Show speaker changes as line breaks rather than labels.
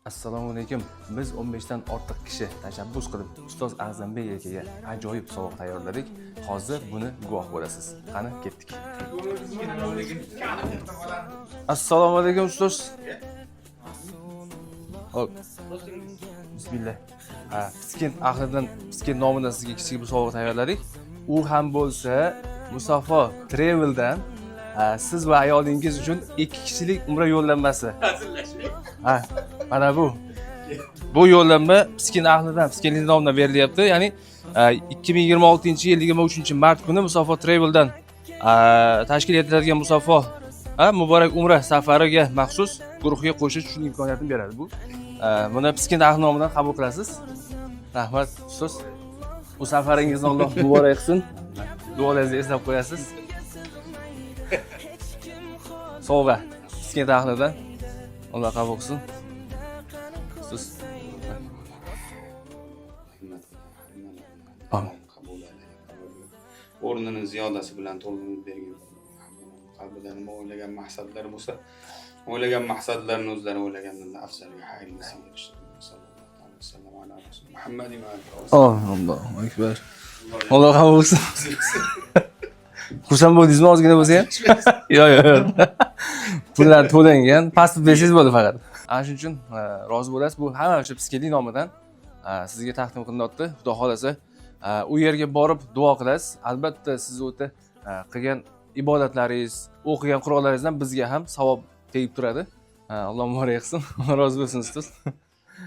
Assalomu alaykum. Biz 15 dan ortiq kishi tashabbus qilib ustoz A'zambek akaga ajoyib sovg'a tayyorladik. Hozir buni guvoh bo'lasiz. Qani ketdik. Assalomu alaykum ustoz. Hop. Bismillah. Piskent ahlidan, Piskent nomidan sizga kichik bir sovg'a tayyorladik. U ham bo'lsa Musaffo Travel'dan siz va ayolingiz uchun 2 kishilik umra yo'llanmasi. Mana bu. Bu yo'llanma Piskent ahlidan, Piskentlik nomidan berilyapti. Ya'ni 2026-yil 23-mart kuni Musaffo Travel'dan tashkil etiladigan Musaffo muborak umra safariga maxsus guruhga qo'shish uchun imkoniyatini beradi bu. Buni Piskent ahli nomidan qabul qilasiz. Rahmat ustoz. Bu safaringizni Alloh muborak qilsin. Duolaringizni eslab qo'yasiz. Sovg'a Piskent ahlidan Alloh qabul qilsin. Ustoz.
O'rnini ziyodasi bilan to'ldirib bergan. Qalbida nima o'ylagan maqsadlari bo'lsa, o'ylagan maqsadlarini o'zlari o'ylagandan afzalga xayrlisiga erishdi. Sallallohu alayhi va sallam. Muhammadin va
Allohu akbar. Alloh qabul qilsin. Xursand bo'ldingizmi ozgina bo'lsa ham? Yo'q. Pullar to'langan, pasport bersangiz bo'ldi faqat. Ana shuning uchun rozi bo'lasiz. Bu hamma uchun Piskentlik nomidan sizga taqdim qilinyapti. Xudo xolasa u yerga borib duo qilasiz. Albatta siz o'ta qilgan ibodatlaringiz, o'qigan Qur'onlaringizdan bizga ham savob tegib turadi. Alloh muborak qilsin. Rozi bo'lsin ustoz.